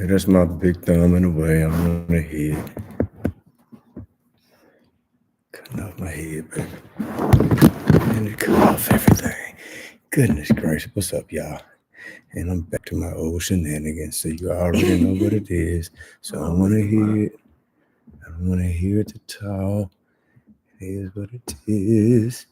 That's my big thumb in the way. I want to hit. Cutting off my head, baby. And it cut off everything. Goodness gracious. What's up, y'all? And I'm back to my old shenanigans. So you already know what it is. So I want to hear it. I don't want to hear it to talk. It is what it is.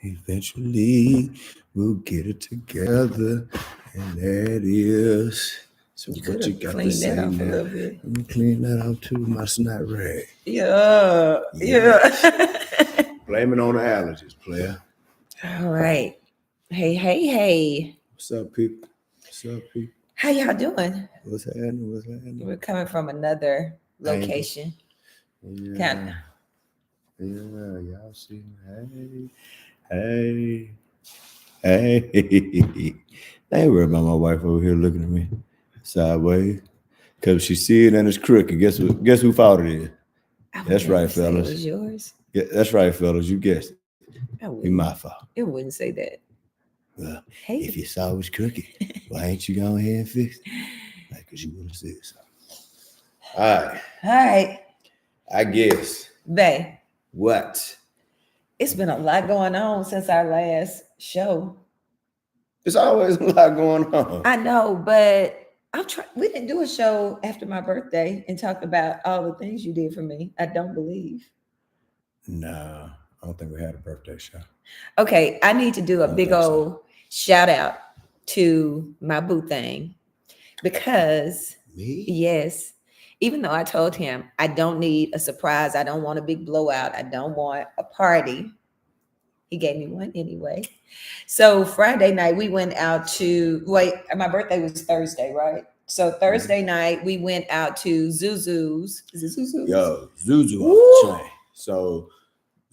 Eventually, we'll get it together. And that is. So You what you could've got to cleaned say that off a now? little bit. Let me clean that out too, my snot rag. Yeah. Blame it on the allergies, player. All right. Hey. What's up, people? What's up, people? How y'all doing? What's happening? What's happening? We're coming from another location. Yeah. Yeah, y'all see me. Hey. I ain't worried about my wife over here looking at me sideways. Cause she see it and it's crooked. Guess who fault it is? That's right, fellas. It was yours. Yeah, that's right, fellas. You guessed it. Be my fault. It wouldn't say that. Well, if you saw it was crooked, why ain't you going ahead and fix it? Like, cause you would have said so. All right. I guess. Babe. What? It's been a lot going on since our last show. There's always a lot going on. I know, but we didn't do a show after my birthday and talk about all the things you did for me. I don't believe. No, I don't think we had a birthday show. Okay, I need to do a big old shout out to my boo thing because me? Yes. Even though I told him I don't need a surprise, I don't want a big blowout, I don't want a party. He gave me one anyway. So Friday night we went out to my birthday was Thursday, right? So Thursday night we went out to Zuzu's. Is it Zuzu's? Yo, Zuzu. So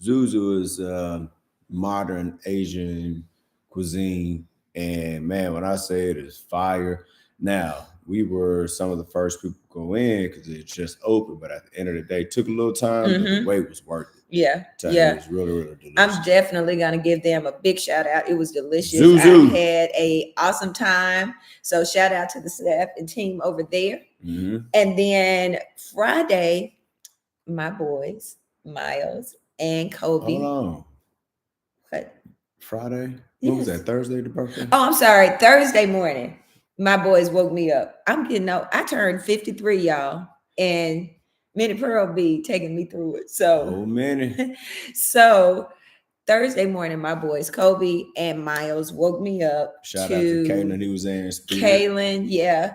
Zuzu is modern Asian cuisine, and man, when I say it is fire. Now we were some of the first people to go in because it's just open, but at the end of the day, it took a little time, but the wait was worth it. Yeah. It was really, really delicious. I'm definitely gonna give them a big shout out. It was delicious. Zuzu. I had an awesome time. So shout out to the staff and team over there. And then Friday, my boys, Miles and Kobe. Hold on. What? Friday? Yes. What was that? Thursday, the birthday? Oh, I'm sorry. Thursday morning, my boys woke me up. I turned 53, y'all, and Minnie Pearl be taking me through it. So, so Thursday morning, my boys, Kobe and Miles, woke me up. Shout out to Kaylin, he was in spirit. Kaylin, yeah,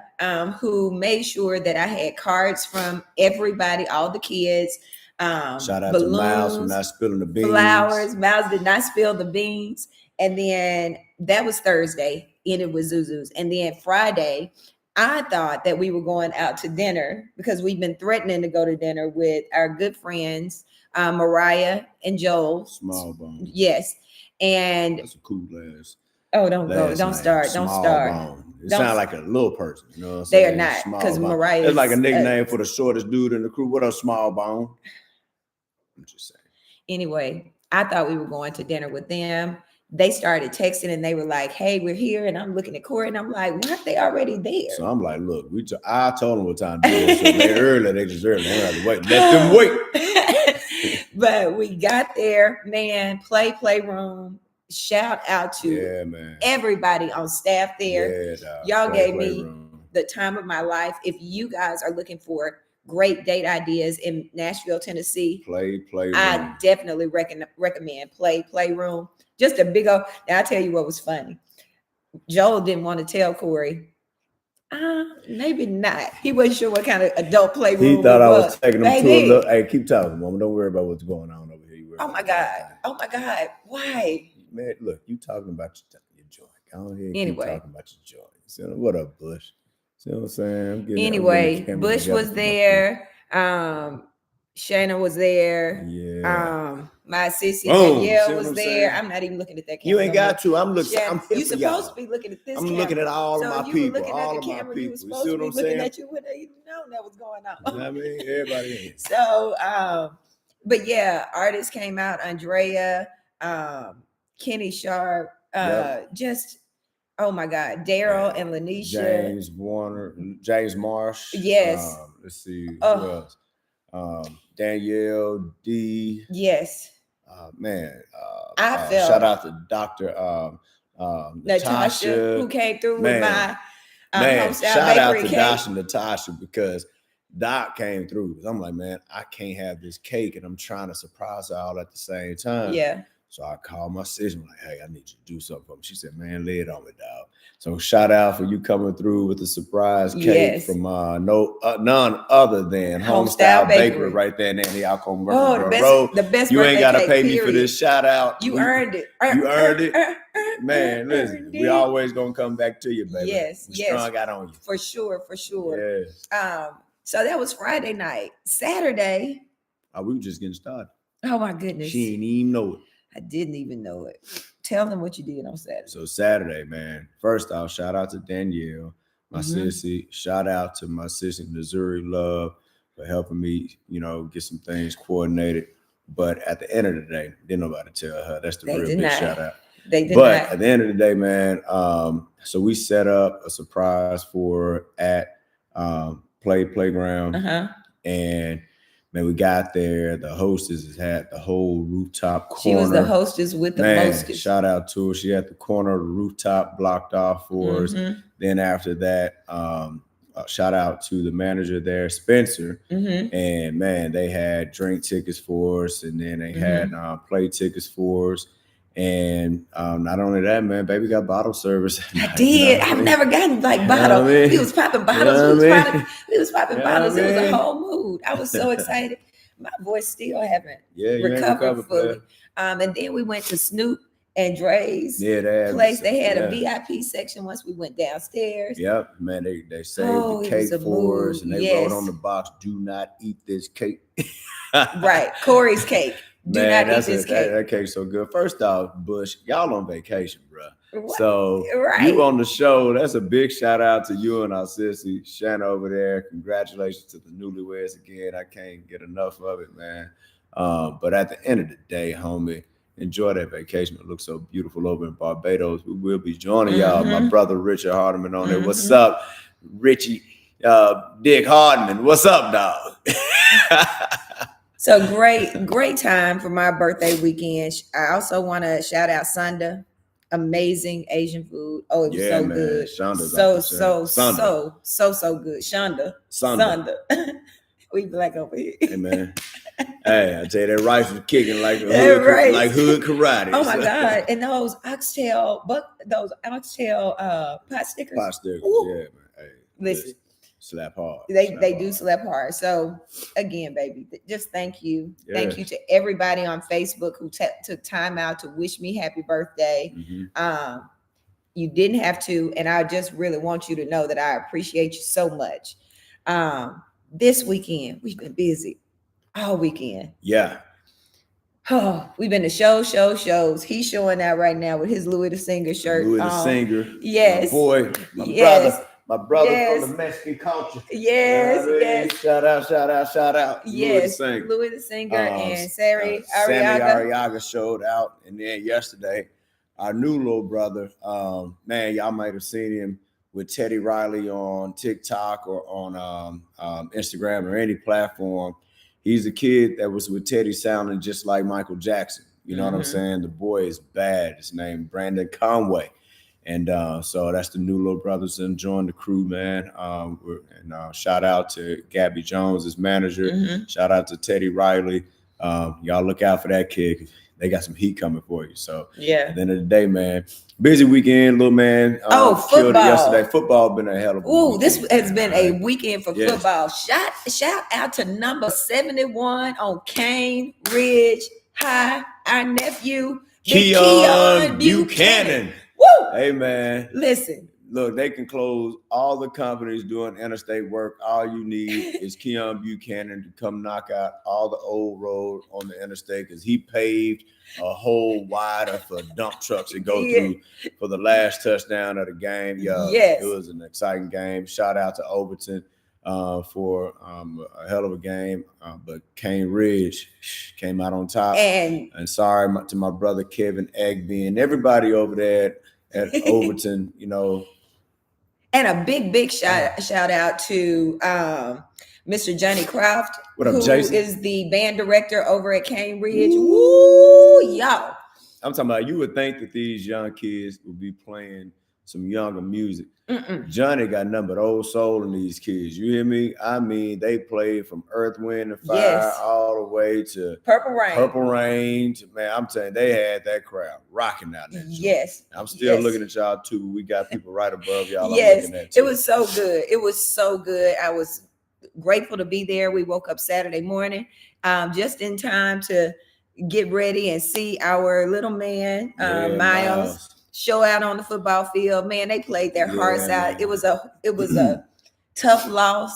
who made sure that I had cards from everybody, all the kids. Shout out balloons, to Miles for not spilling the beans. Flowers. Miles did not spill the beans. And then that was Thursday, and it was Zuzu's. And then Friday, I thought that we were going out to dinner because we've been threatening to go to dinner with our good friends, Mariah and Joel. Small Bone. Yes. And that's a cool ass. Oh, don't start. Bone. It sounds like a little person. You know what I'm saying? They are not, because Mariah. It's like a nickname for the shortest dude in the crew. What up, Small Bone? I'm just saying. Anyway, I thought we were going to dinner with them. They started texting and they were like, "Hey, we're here." And I'm looking at Corey and I'm like, "Why aren't they already there?" So I'm like, "Look, I told them what time to do it. So they're early. They just early. They don't have to wait. Let them wait." But we got there, man. Playroom. Shout out to everybody on staff there. Y'all gave me the time of my life. If you guys are looking for great date ideas in Nashville, Tennessee, Playroom. I definitely recommend Playroom. Just a big old. Now I tell you what was funny. Joel didn't want to tell Corey. Maybe not. He wasn't sure what kind of adult playroom. He thought I was taking him to a look. Hey, keep talking, Mama. Don't worry about what's going on over here. Oh my God. Why? Man, look, you talking about your joint. Go ahead. Anyway, keep talking about your joint. So, what up, Bush? See what I'm saying? Anyway, Bush was there. Shayna was there. Yeah. My sissy Danielle was there. I'm not even looking at that camera. You ain't got to. I'm looking. You're supposed to be looking at this. I'm looking at all of my people. All of my people. You see what I'm saying? Looking at you wouldn't even know that was going on. You know what I mean? Everybody in. So, but yeah, artists came out. Andrea, Kenny Sharp, just Oh my God, Daryl and Lanisha. James Marsh. Yes. Let's see who Oh, else. Danielle D. yes. Man, I shout felt out to Doctor Natasha, who Natasha. came through with Man, my man, homestyle shout out bakery to cake. Dash and Natasha because Doc came through. I'm like, man, I can't have this cake, and I'm trying to surprise her all at the same time. Yeah. So I called my sister, I'm like, hey, I need you to do something for me. She said, man, lay it on me, dog. So shout out for you coming through with the surprise cake Yes. from none other than Homestyle Homestyle Bakery Bakery. right there in Antioch on Oh, Murfreesboro Road. the best You ain't birthday got to cake, pay me for period. this shout out. You earned it. You earned it. Man, Earned listen, we it. always gonna come back to you, baby. Yes, We yes. strung out on you. For sure, for sure. Yes. So that was Friday night. Saturday. We were just getting started. Oh my goodness. She didn't even know it. I didn't even know it. Tell them what you did on Saturday. So Saturday, man. First off, shout out to Danielle, my sissy. Shout out to my sissy Missouri Love for helping me, get some things coordinated. But at the end of the day, didn't nobody tell her. That's the real big shout out. They did But not. at the end of the day, man, so we set up a surprise for at Playground. And man, we got there. The hostess had the whole rooftop corner. She was the hostess with the mostest. Shout out to her. She had the corner of the rooftop blocked off for us. Then after that, shout out to the manager there, Spencer. And man, they had drink tickets for us, and then they had play tickets for us. And not only that, man, baby got bottle service. I did. I've never gotten like bottle. We was popping bottles. We was popping bottles. It was a whole mood. I was so excited. My voice still haven't recovered fully. And then we went to Snoop and Dre's place. They had a VIP section once we went downstairs. Yep, man, they saved the cake for us, and they wrote on the box, "Do not eat this cake." Right, Corey's cake. Man, that cake's so good. First off, Bush, y'all on vacation, bro. What? So you on the show. That's a big shout out to you and our sissy Shanna over there. Congratulations to the newlyweds again. I can't get enough of it, man. But at the end of the day, homie, enjoy that vacation. It looks so beautiful over in Barbados. We will be joining y'all. My brother Richard Hardiman on there. What's up, Richie? Dick Hardman. What's up, dog? So great time for my birthday weekend. I also want to shout out Sunda. Amazing Asian food. Oh, it was so man. Good. Shonda's so good. Shonda. We black over here. Hey man. Hey, I tell you, that rice was kicking like hood karate. Oh my God. And those oxtail pot stickers. Ooh. Yeah, man. Hey, listen. Slap hard. They do slap hard. So again, baby, just thank you. Yeah. Thank you to everybody on Facebook who took time out to wish me happy birthday. You didn't have to, and I just really want you to know that I appreciate you so much. This weekend, we've been busy all weekend. Yeah. Oh, we've been to shows. He's showing out right now with his Louis the Singer shirt. Louis the Singer. Yes. My boy, my brother from the Mexican culture. Yes. Shout out. Yes. Louis the Singer and Sammy Arriaga showed out. And then yesterday, our new little brother, man, y'all might have seen him with Teddy Riley on TikTok or on Instagram or any platform. He's a kid that was with Teddy sounding just like Michael Jackson. You know what I'm saying? The boy is bad. His name Brandon Conway. And so that's the new little brothers enjoying the crew, man. And shout out to Gabby Jones, his manager. Shout out to Teddy Riley. Y'all look out for that kid. They got some heat coming for you. So at the end of the day, man, busy weekend, little man. Football. Killed it yesterday. Football been a hell of a weekend. This has been a weekend for football. Shout out to number 71 on Cane Ridge High, our nephew, Keon Buchanan. Woo! Hey, man. Listen. Look, they can close all the companies doing interstate work. All you need is Keon Buchanan to come knock out all the old road on the interstate because he paved a hole wider for dump trucks to go through for the last touchdown of the game. It was an exciting game. Shout out to Overton for a hell of a game. But Cane Ridge came out on top. And sorry to my brother Kevin Egby and everybody over there at Overton, you know. And a big shout out to Mr. Johnny Croft, What up, who Jason? is the band director over at Cambridge. Woo, y'all. I'm talking about, you would think that these young kids would be playing some younger music. Johnny got nothing but old soul in these kids. You hear me? I mean, they played from Earth, Wind, and Fire all the way to Purple Rain. Man, I'm telling you, they had that crowd rocking out there. Yes. I'm still looking at y'all too. We got people right above y'all. Yes, I'm looking at too. It was so good. It was so good. I was grateful to be there. We woke up Saturday morning just in time to get ready and see our little man, Miles, show out on the football field. Man, they played their hearts out. It was a tough loss,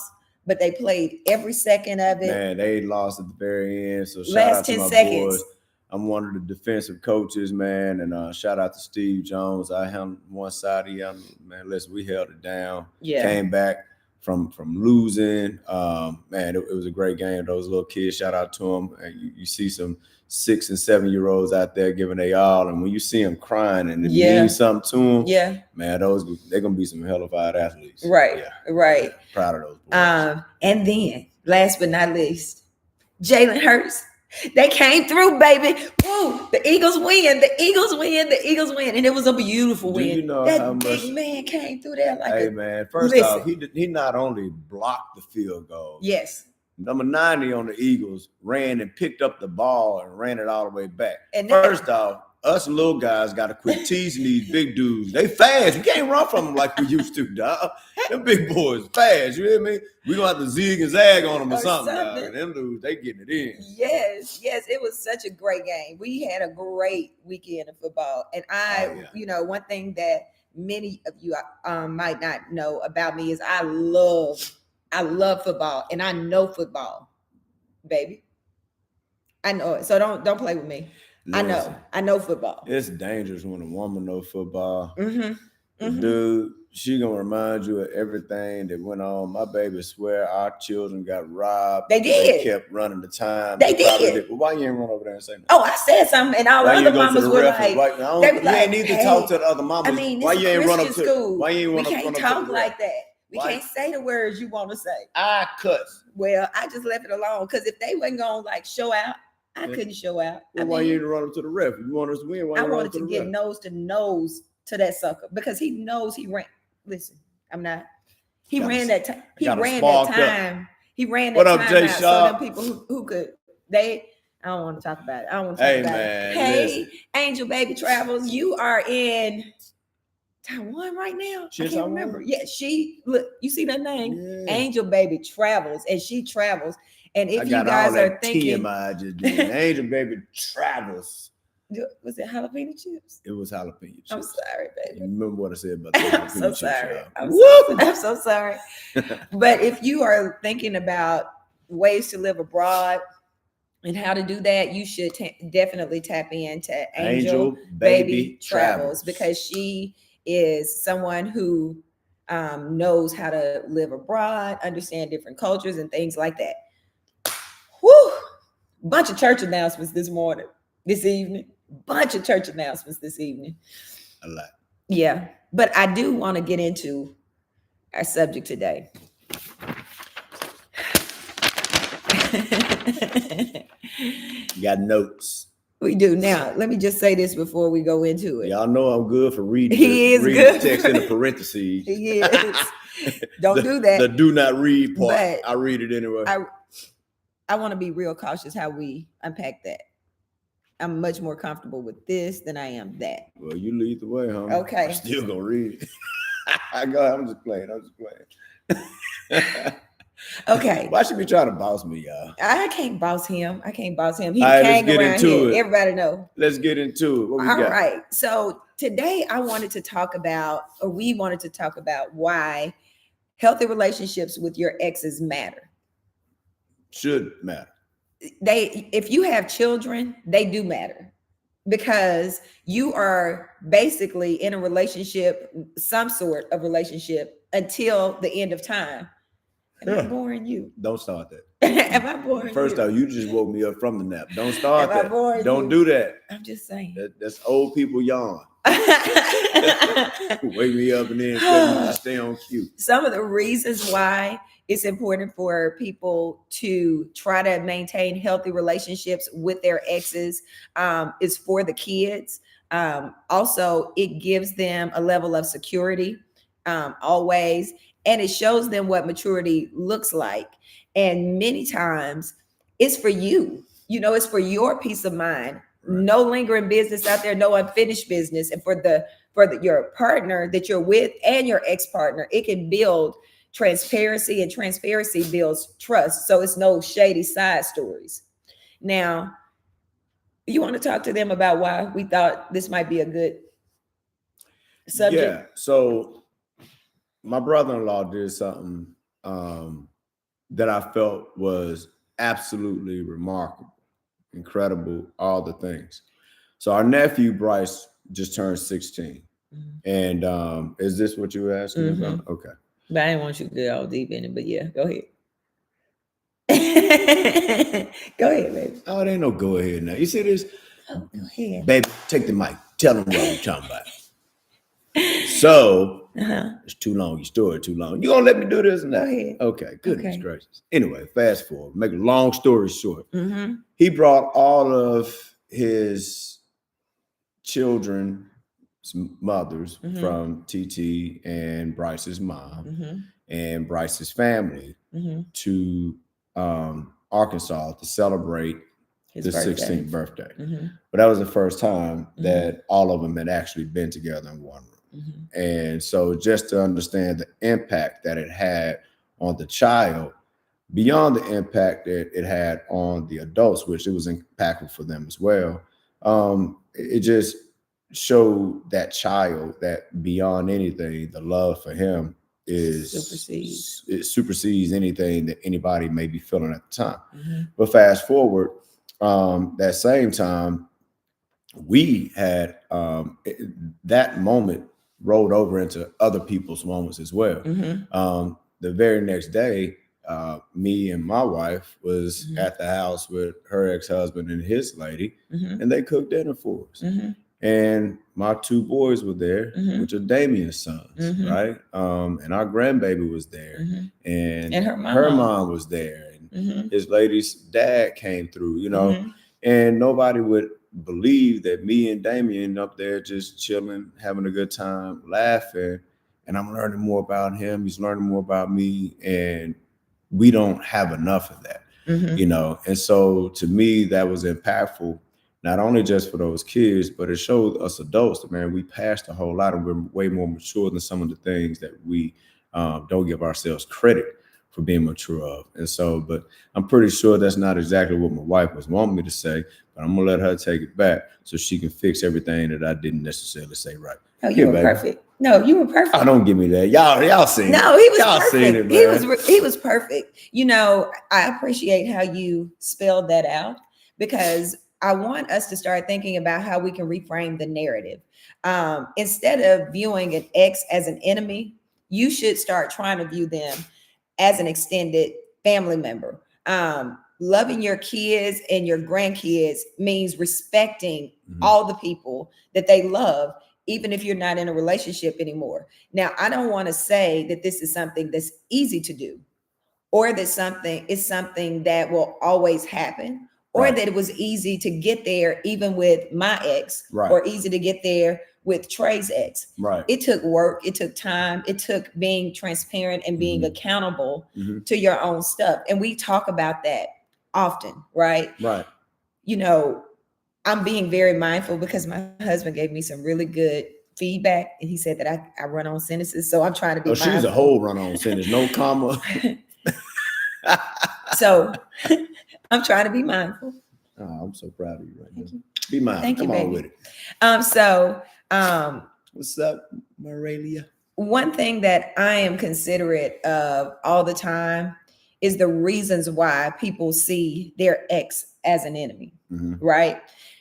but they played every second of it. Man, they lost at the very end. So shout Last out to 10 my seconds. boys. I'm one of the defensive coaches, man, and shout out to Steve Jones. I held one side of him, man. Listen, we held it down. Yeah. Came back from losing. Man, it was a great game. Those little kids, shout out to them. And you see some 6 and 7 year olds out there giving they all, and when you see them crying and it means something to them, man, they're gonna be some hellified athletes. Right. Yeah, proud of those boys. And then last but not least, Jalen Hurts. They came through, baby. Woo! The Eagles win. And it was a beautiful win. You know that how much big man came through there like hey, man, first off, he not only blocked the field goal. Yes. Number 90 on the Eagles ran and picked up the ball and ran it all the way back. And first off, us little guys got to quit teasing these big dudes. They fast. We can't run from them like we used to, dog. Them big boys fast. You hear me? We gonna have to zig and zag on them or something. Dog. And them dudes, they getting it in. Yes. It was such a great game. We had a great weekend of football. And you know, one thing that many of you might not know about me is I love football, and I know football, baby. I know it. So don't play with me. Listen, I know football. It's dangerous when a woman knows football. Dude, she gonna remind you of everything that went on. My baby swear our children got robbed. They did. They kept running the time. They did. Well, why you ain't run over there and say nothing? Oh, I said something, and all the other mamas were like, you ain't need to talk to the other mamas. I mean, why you ain't run up to school. Why you ain't run up? We can't talk like that. We Why? can't say the words you want to say. I cuss. Well, I just left it alone because if they wasn't gonna like show out, I couldn't show out. Well, why you didn't run up to the ref? You want us to win? Why I you run wanted up to to the get ref? nose to nose to that sucker because he knows he ran. Listen, I'm not. He ran that time. He ran that time. He ran that time. What up, Jay Shaw? So them people who could I don't want to talk about it. I don't want to talk about it. Hey, listen. Angel Baby Travels, you are in Taiwan right now. I can't remember. Yeah, look, you see that name? Yeah. Angel Baby Travels, and she travels. And if you guys are thinking, TMI just did. Angel Baby Travels. Was it jalapeno chips? It was jalapeno chips. I'm sorry, baby. You remember what I said about the jalapeno I'm so chips, sorry. Y'all. I'm so sorry. But if you are thinking about ways to live abroad and how to do that, you should definitely tap into Angel Baby Travels because she is someone who knows how to live abroad, understand different cultures and things like that. Whew! Bunch of church announcements this evening. A lot. Yeah, but I do want to get into our subject today. You got notes. We do. Now, let me just say this before we go into it. Y'all know I'm good for reading. Good. The text in the parentheses. He is. Don't do that. The do not read part. But I read it anyway. I want to be real cautious how we unpack that. I'm much more comfortable with this than I am that. Well, you lead the way, huh? Okay. I'm still gonna read it. I'm just playing. Okay. Why should we try to boss me, y'all? I can't boss him. He can't around here. Everybody know. Let's get into it. What we got? All right. So today we wanted to talk about why healthy relationships with your exes matter. Should matter. If you have children, they do matter because you are basically in a relationship, some sort of relationship until the end of time. Am I boring you? Don't start that. Am I boring First off, you just woke me up from the nap. Don't start that. Don't do that. I'm just saying. That's old people yawn. Wake me up and then expect me to stay on cue. Some of the reasons why it's important for people to try to maintain healthy relationships with their exes is for the kids. Also, it gives them a level of security always, and it shows them what maturity looks like. And many times it's for you, it's for your peace of mind. Right. No lingering business out there, no unfinished business. And for your partner that you're with and your ex-partner, it can build transparency, and transparency builds trust. So it's no shady side stories. Now, you want to talk to them about why we thought this might be a good subject? Yeah. So my brother-in-law did something that I felt was absolutely remarkable, incredible, all the things. So our nephew Bryce just turned 16. And is this what you were asking about? Okay. But I didn't want you to get all deep in it, but yeah, go ahead. Go ahead, baby. Oh, there ain't no go ahead now. You see this? Oh, go ahead. Baby, take the mic. Tell them what we're talking about. So, it's too long. Your story too long. You gonna let me do this now? Go ahead. Okay, goodness Okay. gracious. Anyway, fast forward. Make a long story short. He brought all of his children's mothers from TT and Bryce's mom and Bryce's family to Arkansas to celebrate His the birthday. 16th birthday. But that was the first time that all of them had actually been together in one room. And so just to understand the impact that it had on the child, beyond the impact that it had on the adults, which it was impactful for them as well, it just showed that child that beyond anything, the love for him supersedes anything that anybody may be feeling at the time. But fast forward, that same time, we had that moment rolled over into other people's moments as well. The very next day, me and my wife was at the house with her ex-husband and his lady, and they cooked dinner for us. And my two boys were there, which are Damien's sons, right? And our grandbaby was there, and her mom was there, and his lady's dad came through, and nobody would believe that me and Damien up there just chilling, having a good time, laughing, and I'm learning more about him. He's learning more about me, and we don't have enough of that, And so to me, that was impactful, not only just for those kids, but it showed us adults that, man, we passed a whole lot, and we're way more mature than some of the things that we don't give ourselves credit for being mature of. And so, but I'm pretty sure that's not exactly what my wife was wanting me to say, but I'm gonna let her take it back so she can fix everything that I didn't necessarily say right. Oh, you were perfect. No, you were perfect. Oh, don't give me that. Y'all seen it. No, he was perfect. Seen it, man. He was perfect. I appreciate how you spelled that out, because I want us to start thinking about how we can reframe the narrative. Instead of viewing an ex as an enemy, you should start trying to view them as an extended family member. Loving your kids and your grandkids means respecting all the people that they love, even if you're not in a relationship anymore. Now, I don't want to say that this is something that's easy to do, or that something is something that will always happen, or that it was easy to get there even with my ex, or easy to get there with Trey's ex. It took work, it took time, it took being transparent and being accountable to your own stuff. And we talk about that often, right? I'm being very mindful, because my husband gave me some really good feedback, and he said that I run on sentences. So I'm trying to be mindful. She's a whole run on sentence, no comma. So I'm trying to be mindful. Oh, I'm so proud of you right now. Be mindful. Thank you, Come on baby. with it. What's up, Moralia? One thing that I am considerate of all the time is the reasons why people see their ex as an enemy, right?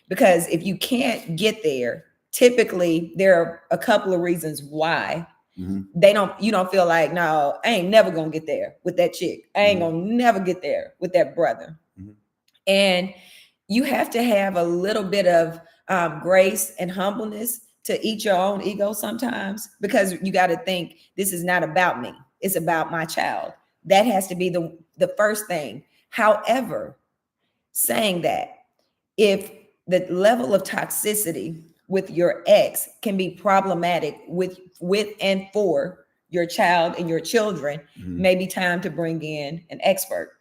Because if you can't get there, typically there are a couple of reasons why you don't feel like, no, I ain't never gonna get there with that chick. I ain't gonna never get there with that brother. And you have to have a little bit of grace and humbleness to eat your own ego sometimes, because you got to think this is not about me. It's about my child. That has to be the first thing. However, saying that, if the level of toxicity with your ex can be problematic with and for your child and your children, maybe time to bring in an expert.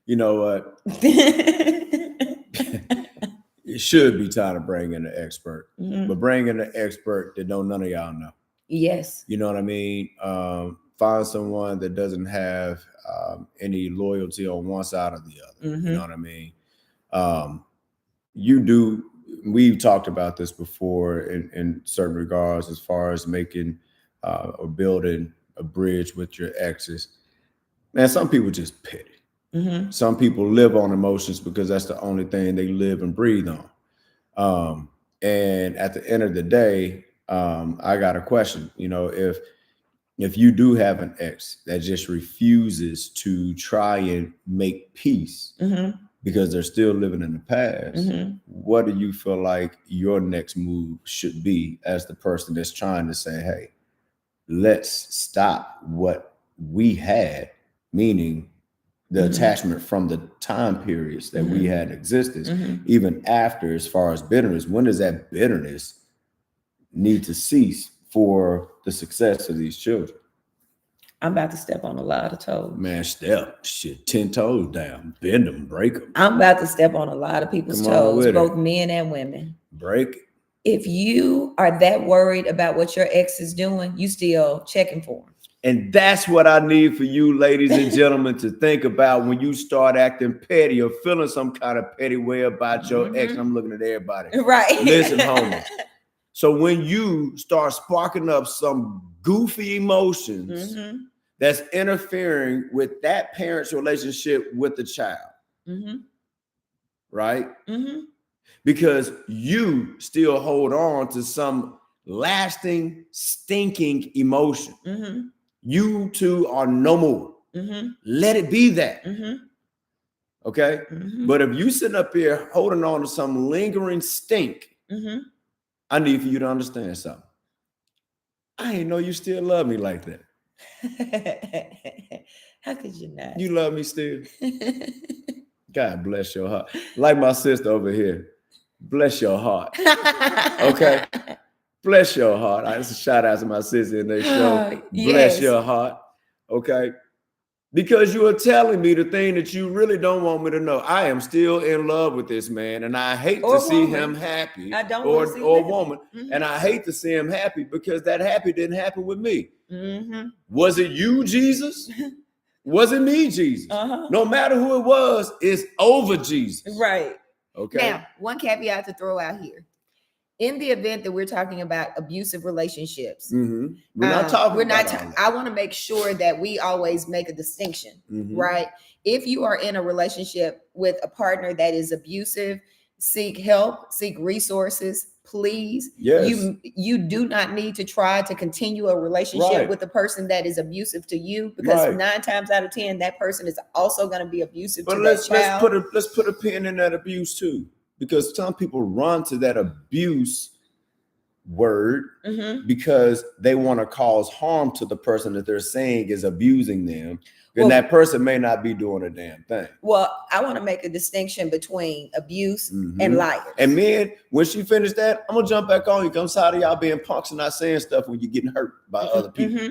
You know what? It should be time to bring in an expert, but bring in an expert that none of y'all know. Yes. You know what I mean? Find someone that doesn't have any loyalty on one side or the other. You know what I mean? We've talked about this before in certain regards, as far as making or building a bridge with your exes. Man, some people just petty. Some people live on emotions because that's the only thing they live and breathe on. And at the end of the day, I got a question. You know, if you do have an ex that just refuses to try and make peace because they're still living in the past, what do you feel like your next move should be as the person that's trying to say, hey, let's stop what we had, meaning the attachment from the time periods that we had existence, even after, as far as bitterness, when does that bitterness need to cease for the success of these children? I'm about to step on a lot of toes. Man, step 10 toes down, bend them, break them. I'm about to step on a lot of people's toes, both men and women. Break it. If you are that worried about what your ex is doing, you still checking for him. And that's what I need for you, ladies and gentlemen, to think about when you start acting petty or feeling some kind of petty way about your ex. And I'm looking at everybody. Right. Listen, homie. So when you start sparking up some goofy emotions that's interfering with that parent's relationship with the child, right? Because you still hold on to some lasting, stinking emotion. You two are no more. Let it be that. Okay? But if you sitting up here holding on to some lingering stink, I need for you to understand something. I didn't know you still love me like that. How could you not? You love me still. God bless your heart. Like my sister over here. Bless your heart. Okay? Bless your heart. That's a shout out to my sister in their show. Bless your heart. Okay? Because you are telling me the thing that you really don't want me to know. I am still in love with this man, and I hate to see him happy. I don't or want to see a woman. And I hate to see him happy because that happy didn't happen with me. Was it you, Jesus? Was it me, Jesus? No matter who it was, it's over Jesus. Right. Okay. Now, one caveat to throw out here. In the event that we're talking about abusive relationships, we're not talking about I want to make sure that we always make a distinction, right? If you are in a relationship with a partner that is abusive, seek help, seek resources, please. Yes. You do not need to try to continue a relationship with the person that is abusive to you, because 9 times out of 10, that person is also going to be abusive to that child. Let's put a pin in that abuse too. Because some people run to that abuse word because they want to cause harm to the person that they're saying is abusing them. And that person may not be doing a damn thing. Well, I want to make a distinction between abuse and liars. And men, when she finished that, I'm going to jump back on you. I'm tired of y'all being punks and not saying stuff when you're getting hurt by other people.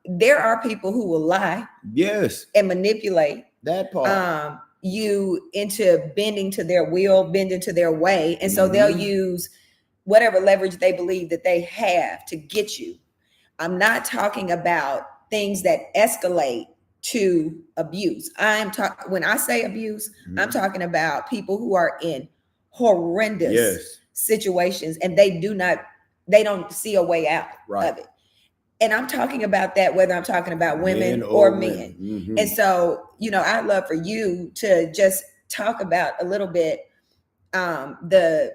There are people who will lie. Yes. And manipulate. That part. You into bending to their will, bending to their way. And so they'll use whatever leverage they believe that they have to get you. I'm not talking about things that escalate to abuse. When I say abuse, I'm talking about people who are in horrendous situations and they don't see a way out of it. And I'm talking about that whether I'm talking about women or men. And so, I'd love for you to just talk about a little bit the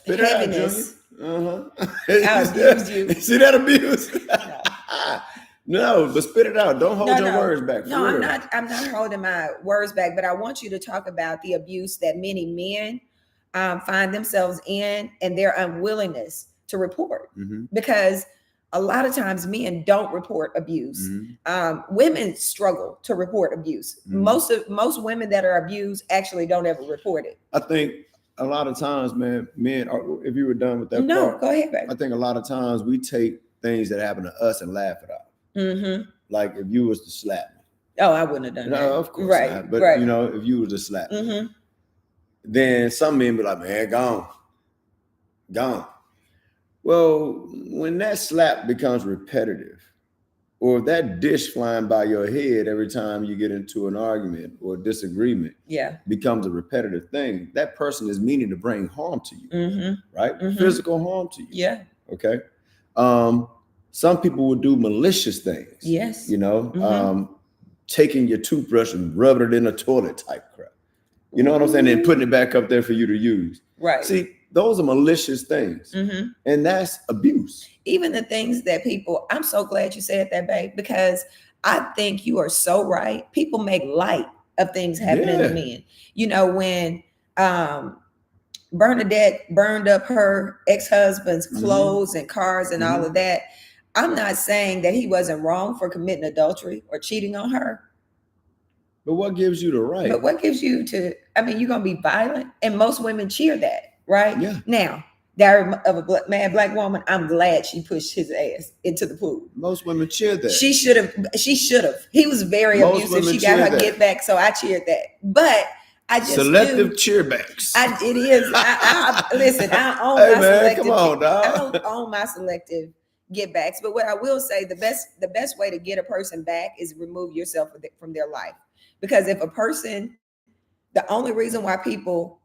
heaviness. I abused you. See that abuse? No, but spit it out. Don't hold your words back. No, I'm not holding my words back, but I want you to talk about the abuse that many men find themselves in and their unwillingness to report. Mhm. Because a lot of times men don't report abuse. Mhm. Women struggle to report abuse. Mhm. Most women that are abused actually don't ever report it. I think a lot of times, man, men are, if you were done with that No, part, go ahead, baby. I think a lot of times we take things that happen to us and laugh it off. Mm-hmm. Like if you was to slap me. Oh, I wouldn't have done No, that. of course Right, not. But right. you know, if you was to slap me, Mm-hmm. then some men be like, man, gone. Gone. Well, when that slap becomes repetitive, or if that dish flying by your head every time you get into an argument or disagreement Yeah. becomes a repetitive thing, that person is meaning to bring harm to you, Mm-hmm. right? Mhm. Physical harm to you. Yeah. Okay. Some people will do malicious things. Yes. You know, Mhm. taking your toothbrush and rubbing it in a toilet type crap. You know what I'm saying? And putting it back up there for you to use. Right. See, those are malicious things. Mm-hmm. And that's abuse. Even the things that people, I'm so glad you said that, babe, because I think you are so right. People make light of things happening to men. You know, when Bernadette burned up her ex-husband's clothes and cars and all of that, I'm not saying that he wasn't wrong for committing adultery or cheating on her. But what gives you the right? But what gives you to, I mean, you're going to be violent. And most women cheer that, right? Yeah. Now, Diary of a Black Woman, I'm glad she pushed his ass into the pool. Most women cheer that. She should have. He was very abusive. She got her get back, so I cheered that. But I just selective cheerbacks. It is. Listen, I own hey, my man, selective. Come on, dog. I don't own my selective get backs. But what I will say, the best way to get a person back is remove yourself from their life. Because if a person, the only reason why people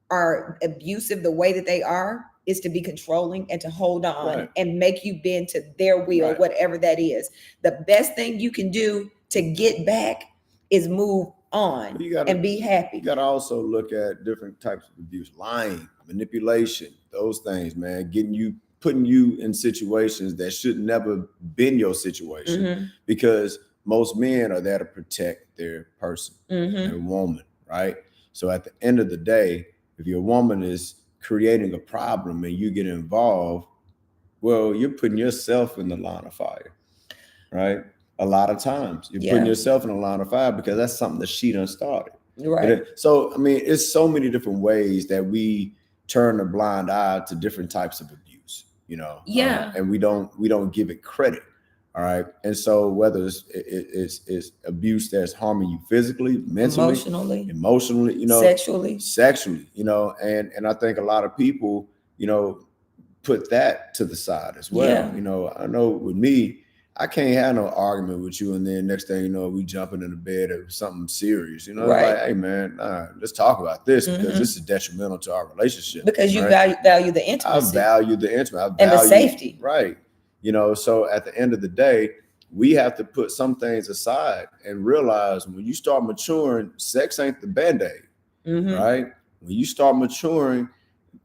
are abusive the way that they are is to be controlling and to hold on and make you bend to their will, whatever that is. The best thing you can do to get back is move on and be happy. You got to also look at different types of abuse: lying, manipulation, those things, man, putting you in situations that should never been your situation, because most men are there to protect their person, their woman, right? So at the end of the day, if your woman is creating a problem and you get involved, well, you're putting yourself in the line of fire, right? A lot of times you're putting yourself in the line of fire because that's something that she done started. Right. So, I mean, it's so many different ways that we turn a blind eye to different types of abuse, you know? Yeah. And we don't give it credit. All right. And so whether it's abuse that's harming you physically, mentally, emotionally, you know, sexually, you know, and I think a lot of people, you know, put that to the side as well. Yeah. You know, I know with me, I can't have no argument with you, and then next thing you know, we jumping in the bed of something serious. You know, like, hey man, let's talk about this because this is detrimental to our relationship. Because you value the intimacy. I value the intimacy. And the safety. Right. You know, so at the end of the day, we have to put some things aside and realize when you start maturing, sex ain't the Band-Aid, right? When you start maturing,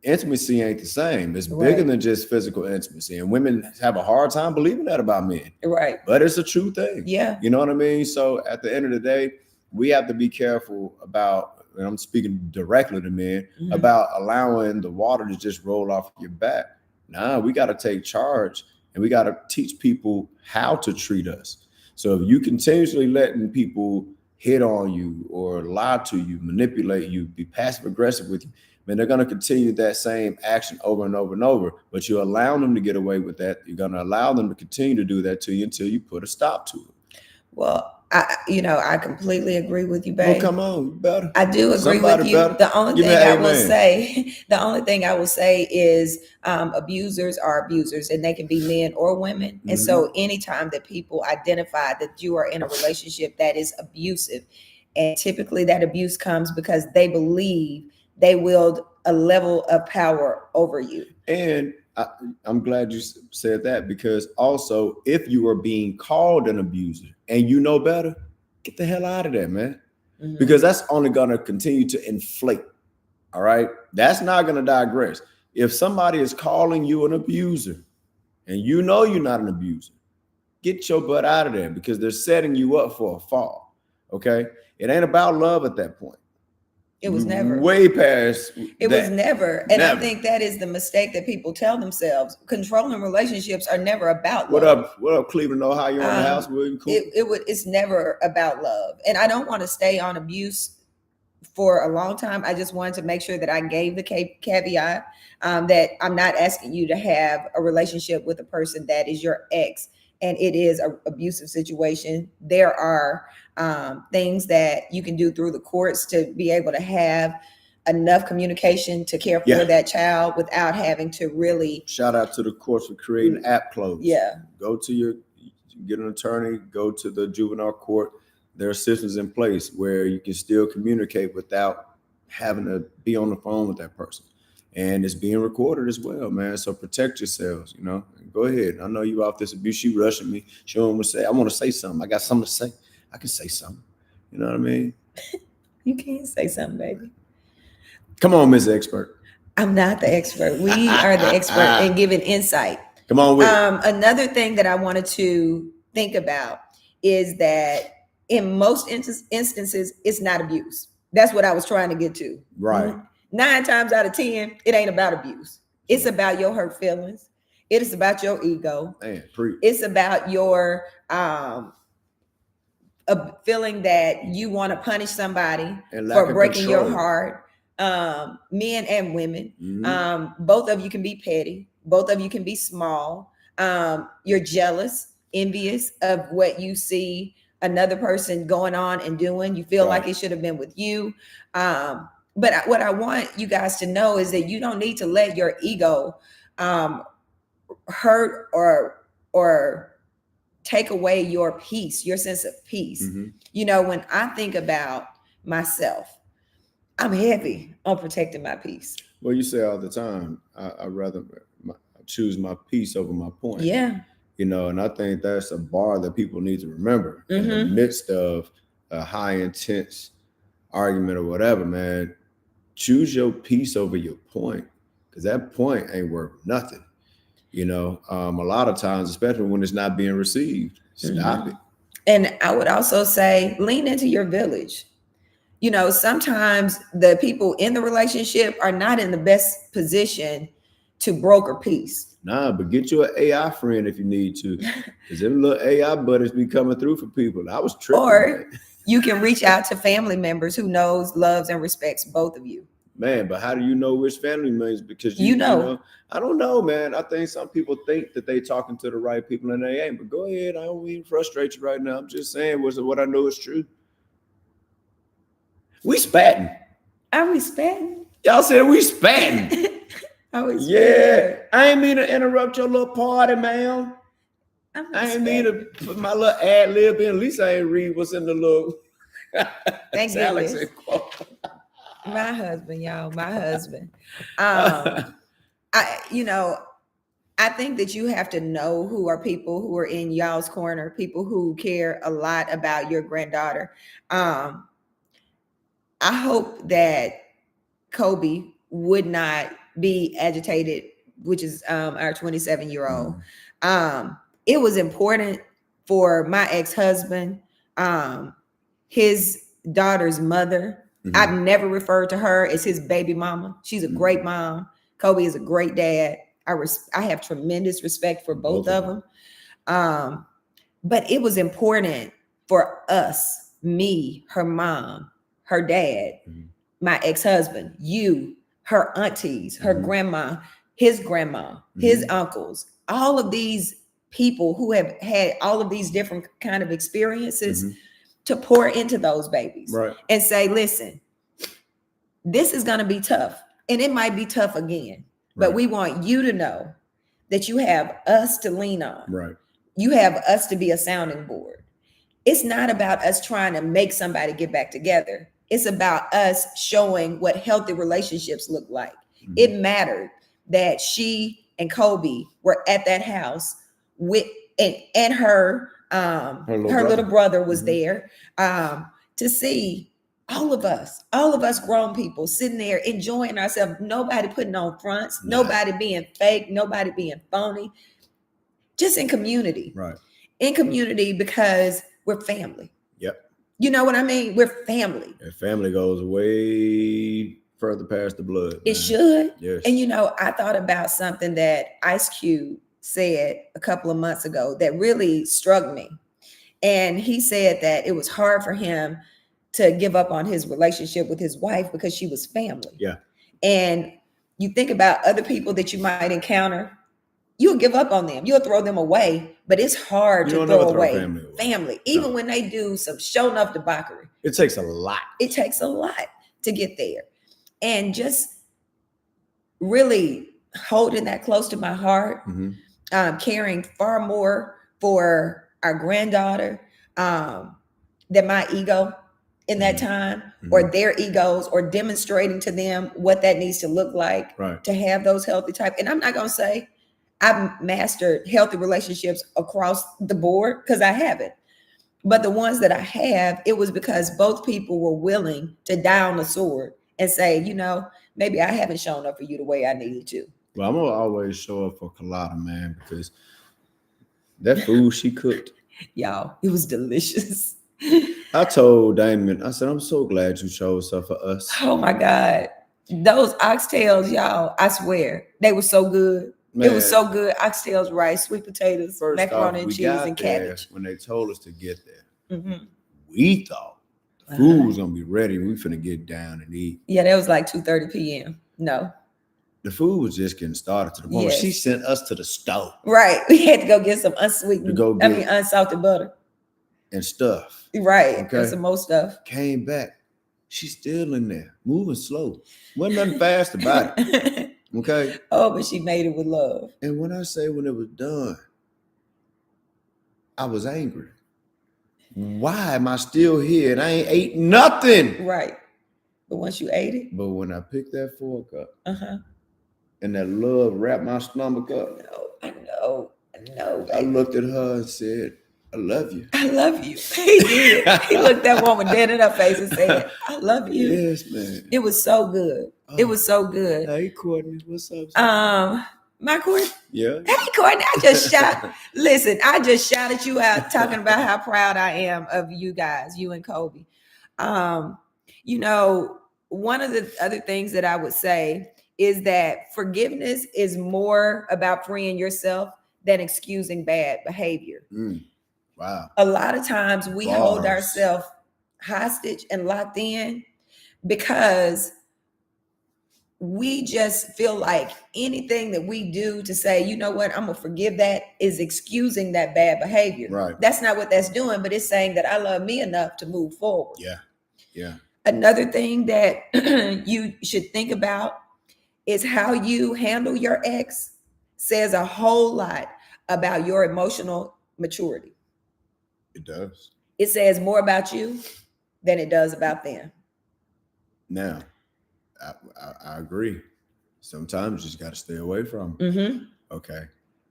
intimacy ain't the same. It's bigger than just physical intimacy. And women have a hard time believing that about men. Right. But it's a true thing. Yeah. You know what I mean? So at the end of the day, we have to be careful about, and I'm speaking directly to men, about allowing the water to just roll off your back. Nah, we got to take charge and we got to teach people how to treat us. So if you continuously letting people hit on you or lie to you, manipulate you, be passive aggressive with you, man, they're going to continue that same action over and over and over, but you're allowing them to get away with that. You're going to allow them to continue to do that to you until you put a stop to it. Well, I completely agree with you, babe. Oh, come on, you better. I do agree with you. The only thing I will say is abusers are abusers, and they can be men or women. And so anytime that people identify that you are in a relationship that is abusive, and typically that abuse comes because they believe they wield a level of power over you. And I'm glad you said that, because also if you are being called an abuser and you know better, get the hell out of there, man. Because that's only going to continue to inflate. All right. That's not going to digress. If somebody is calling you an abuser and you know you're not an abuser, get your butt out of there, because they're setting you up for a fall. Okay. It ain't about love at that point. It was never. Way past. It was never. And Never. I think that is the mistake that people tell themselves. Controlling relationships are never about What love. up? What up, Cleveland, Ohio? You're on the house, William. Cool. It's never about love. And I don't want to stay on abuse for a long time. I just wanted to make sure that I gave the caveat that I'm not asking you to have a relationship with a person that is your ex and it is an abusive situation. There are things that you can do through the courts to be able to have enough communication to care for that child without having to really. Shout out to the courts for creating app close. Yeah. Get an attorney, go to the juvenile court. There are systems in place where you can still communicate without having to be on the phone with that person. And it's being recorded as well, man. So protect yourselves, you know. Go ahead. I know you off this abuse. She rushing me. She don't want to say, I want to say something. I got something to say. I can say something. You know what I mean? You can say something, baby. Come on, Ms. Expert. I'm not the expert. We are the expert in giving insight. Come on with it. Another thing that I wanted to think about is that in most instances, it's not abuse. That's what I was trying to get to. Right. 9 times out of 10, it ain't about abuse. It's about your hurt feelings. It is about your ego. Man, it's about your a feeling that you want to punish somebody for breaking your heart. Men and women. Mm-hmm. Both of you can be petty. Both of you can be small. You're jealous, envious of what you see another person going on and doing. You feel like it should have been with you. But what I want you guys to know is that you don't need to let your ego hurt or take away your peace, your sense of peace. Mm-hmm. You know, when I think about myself, I'm heavy on protecting my peace. Well, you say all the time, I'd rather choose my peace over my point. Yeah. You know, and I think that's a bar that people need to remember in the midst of a high intense argument or whatever, man. Choose your peace over your point, because that point ain't worth nothing. You know, a lot of times, especially when it's not being received, stop it. And I would also say, lean into your village. You know, sometimes the people in the relationship are not in the best position to broker peace. Nah, but get you an AI friend if you need to, because them little AI buddies be coming through for people. I was tripping. Or you can reach out to family members who knows, loves, and respects both of you. Man, but how do you know which family members? Because you know, I don't know, man. I think some people think that they talking to the right people and they ain't. But go ahead, I don't even frustrate you right now. I'm just saying what I know is true. We spatting. Are we spatting? Y'all said we spatting. Yeah, I ain't mean to interrupt your little party, man. I ain't mean to put my little ad lib in. At least I ain't read what's in the little. Thank goodness. My husband, y'all. My husband. I think that you have to know who are people who are in y'all's corner, people who care a lot about your granddaughter. I hope that Kobe would not be agitated, which is our 27-year-old. It was important for my ex-husband, his daughter's mother. I've never referred to her as his baby mama. She's a great mom. Kobe is a great dad. I have tremendous respect for both of them. But it was important for us, me, her mom, her dad, my ex-husband, you, her aunties, her grandma, his uncles, all of these people who have had all of these different kind of experiences to pour into those babies and say, listen, this is going to be tough and it might be tough again, but we want you to know that you have us to lean on. You have us to be a sounding board. It's not about us trying to make somebody get back together. It's about us showing what healthy relationships look like. It mattered that she and Kobe were at that house with and her little brother was there to see all of us grown people sitting there enjoying ourselves. Nobody putting on fronts, nobody being fake, nobody being phony. Just in community. In community because we're family. You know what I mean? We're family. And family goes way further past the blood. It man. should. Yes. And you know, I thought about something that Ice Cube said a couple of months ago that really struck me. And he said that it was hard for him to give up on his relationship with his wife because she was family. Yeah. And you think about other people that you might encounter, you'll give up on them. You'll throw them away, but it's hard You to don't throw never throw away family away. family. Even No. when they do some show enough debauchery, It takes a lot. it takes a lot to get there. And just really holding that close to my heart, Mhm. caring far more for our granddaughter than my ego in that time, or their egos, or demonstrating to them what that needs to look like Right. to have those healthy type. And I'm not going to say I've mastered healthy relationships across the board, because I haven't. But the ones that I have, it was because both people were willing to die on the sword and say, you know, maybe I haven't shown up for you the way I needed to. Well, I'm gonna always show up for Kalata, man, because that food she cooked. Y'all, it was delicious. I told Damon, I said, I'm so glad you chose her for us. Oh my God. Those oxtails, y'all, I swear, they were so good. Man, It was so good. Oxtails, rice, sweet potatoes, first macaroni off, and we cheese, got and there cabbage. when they told us to get there. Mhm. We thought the food was gonna be ready. We finna get down and eat. Yeah, that was like 2:30 p.m. No. The food was just getting started to the point where she Yes. sent us to the stove Right. We had to go get some unsweetened, unsalted butter. and stuff. Right. Okay. And some more stuff. Came back. She's still in there, moving slow. Wasn't nothing fast about it. Okay. Oh, but she made it with love. And when I say when it was done, I was angry. Why am I still here and I ain't ate nothing? Right. But once you ate it, But when I picked that fork up uh-huh. and that love wrapped my stomach up, I know. I Baby. looked at her and said, I love you. I love you. He did. He looked that woman dead in her face and said, I love you. Yes, man. It was so good. It was so good. Hey, Courtney, what's up? My Courtney. Yeah. Hey, Courtney, I just shouted you out talking about how proud I am of you guys, you and Kobe. You know, one of the other things that I would say is that forgiveness is more about freeing yourself than excusing bad behavior. Wow. A lot of times we hold Bars. ourselves hostage and locked in because we just feel like anything that we do to say, you know what, I'm gonna forgive that, is excusing that bad behavior. Right. That's not what that's doing, but it's saying that I love me enough to move forward. Yeah. Yeah. Another thing that you should think about is how you handle your ex says a whole lot about your emotional maturity. It does. It says more about you than it does about them. Now, I agree. Sometimes you just got to stay away from them. Mm-hmm. Okay.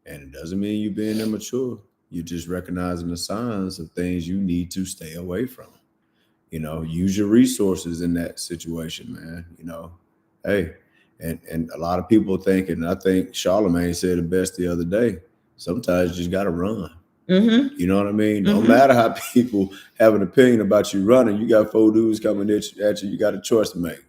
And it doesn't mean you being immature. You're just recognizing the signs of things you need to stay away from. You know, use your resources in that situation, man. You know, hey, and a lot of people think, and I think Charlemagne said it best the other day, sometimes you just got to run. Mm-hmm. You know what I mean? No matter how people have an opinion about you running, you got 4 dudes coming at you. You got a choice to make.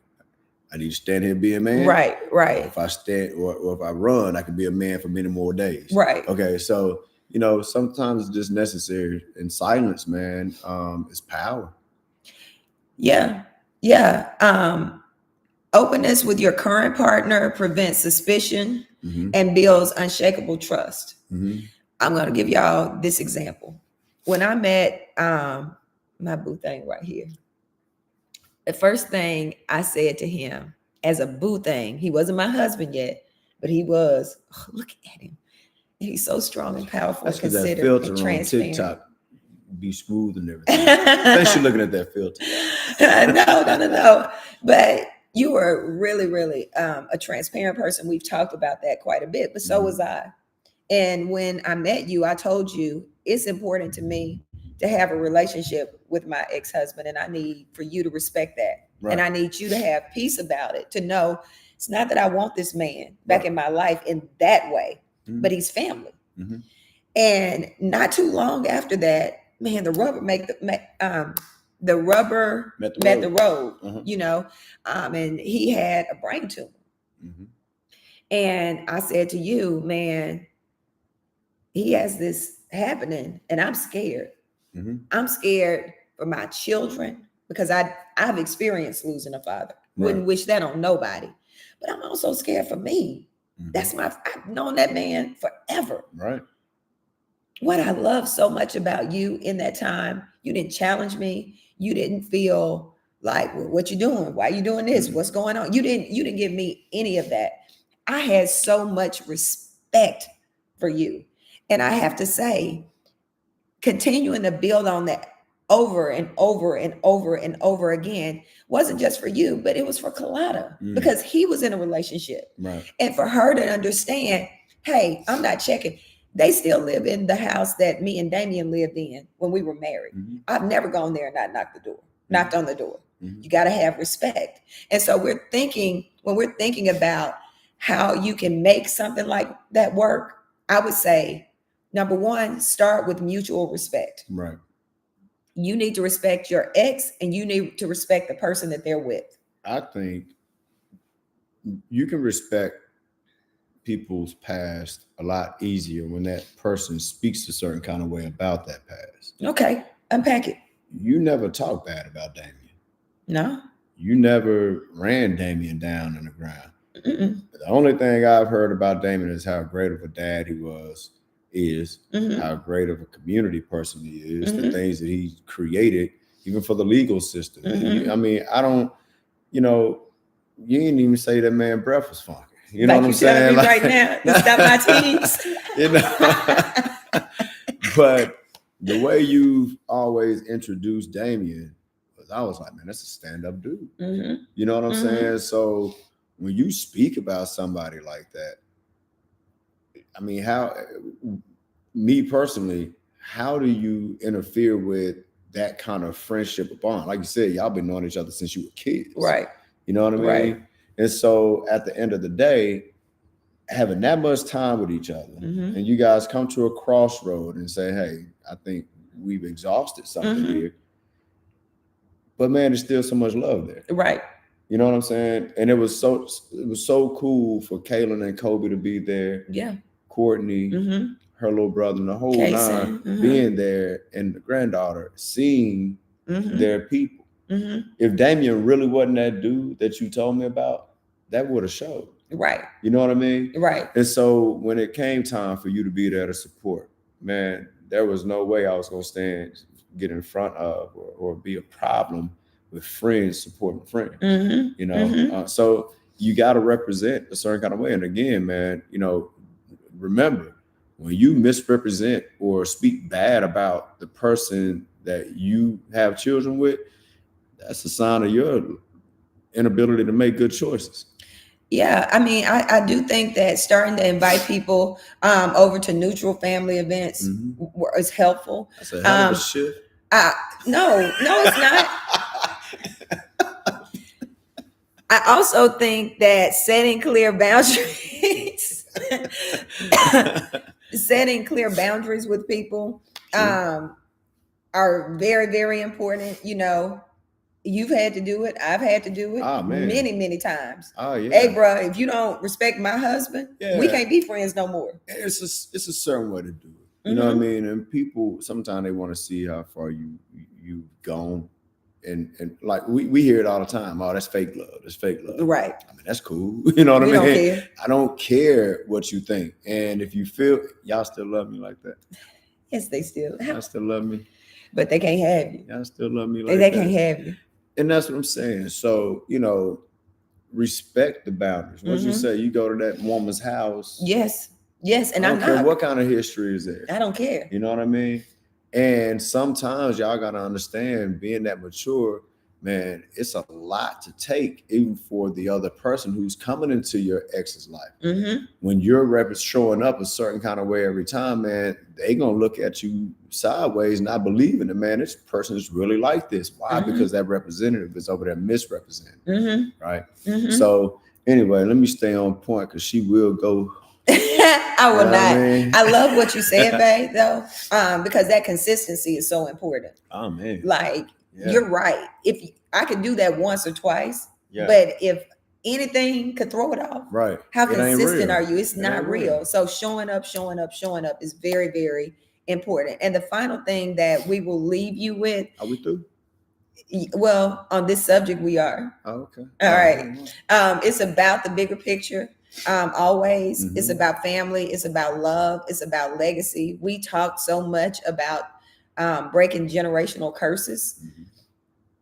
I need to stand here and be a man. Right. Or if I stand or if I run, I can be a man for many more days. Right. Okay. So, you know, sometimes it's just necessary. And silence, man, is power. Yeah. Yeah. Openness with your current partner prevents suspicion and builds unshakable trust. I'm going to give y'all this example. When I met my boo thing right here, the first thing I said to him as a boo thing, he wasn't my husband yet, but he was. Oh, look at him. He's so strong and powerful. That's because and that considerate filter and on transparent. TikTok be smooth and everything. Thanks for looking at that filter. No. But you were really, really a transparent person. We've talked about that quite a bit, but so was I. And when I met you, I told you it's important to me to have a relationship with my ex-husband, and I need for you to respect that. Right. And I need you to have peace about it, to know it's not that I want this man back in my life in that way, but he's family. And not too long after that, man, the the rubber Met the met the road. road, you know, and he had a brain tumor. Mhm. And I said to you, man, he has this happening and I'm scared. Mhm. I'm scared for my children because I've experienced losing a father. Wouldn't Right. wish that on nobody. But I'm also scared for me. Mhm. I've known that man forever. Right. What I love so much about you in that time, you didn't challenge me. You didn't feel like, well, what you doing? Why you doing this? Mhm. What's going on? You didn't give me any of that. I had so much respect for you. And I have to say, continuing to build on that over and over and over and over again wasn't just for you, but it was for Kalata because he was in a relationship. Right. And for her to understand, hey, I'm not checking. They still live in the house that me and Damien lived in when we were married. Mhm. I've never gone there and not knocked on the door. Mhm. You got to have respect. And so when we're thinking about how you can make something like that work, I would say, number one, start with mutual respect. Right. You need to respect your ex and you need to respect the person that they're with. I think you can respect people's past a lot easier when that person speaks a certain kind of way about that past. Okay, unpack it. You never talk bad about Damien. No. You never ran Damien down in the ground. Mm-mm. The only thing I've heard about Damien is how great of a dad he is Mhm. how great of a community person he is, the Mhm. things that he created, even for the legal system. Mhm. I mean, I don't, you didn't even say that man breath was funky. You know Like what I'm you telling saying? me right now to stop my teens. You know, but the way you've always introduced Damien was, I was like, man, that's a stand-up dude. Mhm. You know what I'm Mhm. saying? So when you speak about somebody like that, I mean, me personally, how do you interfere with that kind of friendship bond? Like you said, y'all been knowing each other since you were kids. Right. You know what I mean? Right. And so at the end of the day, having that much time with each other, Mhm. and you guys come to a crossroad and say, hey, I think we've exhausted something Mhm. here. But man, there's still so much love there. Right. You know what I'm saying? And it was so cool for Kaylin and Kobe to be there. Yeah. Courtney, Mhm. her little brother, and the whole Kason, nine being there, and the granddaughter seeing Mhm. their people. Mhm. If Damien really wasn't that dude that you told me about, that would have showed. Right. You know what I mean? Right. And so when it came time for you to be there to support, man, there was no way I was going to get in front of or be a problem with friends supporting friends. Mhm. You know, Mhm. so you got to represent a certain kind of way. And again, man, remember, when you misrepresent or speak bad about the person that you have children with, that's a sign of your inability to make good choices. Yeah, I mean, I do think that starting to invite people over to neutral family events is helpful. That's a hell of a shift. No, it's not. I also think that setting clear boundaries, with people are very, very important. You know, you've had to do it. I've had to do it many, many times. Oh yeah. Hey, bro, if you don't respect my husband, we can't be friends no more. It's a certain way to do it. You know what I mean? And people sometimes they want to see how far you've gone. And like we hear it all the time. Oh, that's fake love. That's fake love. Right. I mean, that's cool. You know what I mean? Don't care. I don't care what you think. And if you feel y'all still love me like that. Yes, they still. Y'all still love me. But they can't have you. Y'all still love me like they that. Can't have you. And that's what I'm saying. So, respect the boundaries. Once you say you go to that woman's house. Yes. And I don't care what kind of history is there. I don't care. You know what I mean? And sometimes y'all got to understand, being that mature, man, it's a lot to take, even for the other person who's coming into your ex's life. When you're showing up a certain kind of way every time, man, they going to look at you sideways, not believing it, man, this person is really like this. Why? Because that representative is over there misrepresenting. Right? So anyway, let me stay on point because she will go. I will not. I love what you said, babe, though, because that consistency is so important. Oh man. Like, Yeah. You're right. If I could do that once or twice, Yeah. but if anything could throw it off, Right. how It ain't consistent real. are you? It's It not ain't real. So showing up is very, very important. And the final thing that we will leave you with, Are we through? well, on this subject we are. Oh, okay. All right. It's about the bigger picture. Always, it's Mhm. about family. It's about love. It's about legacy. We talked so much about breaking generational curses. Mhm.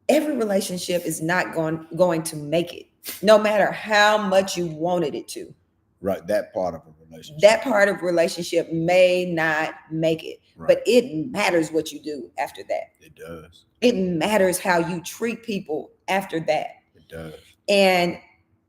Every relationship is not going to make it, no matter how much you wanted it to. Right. That part of a relationship. That part of relationship may not make it, Right. but it matters what you do after that. It does. It matters how you treat people after that. It does. And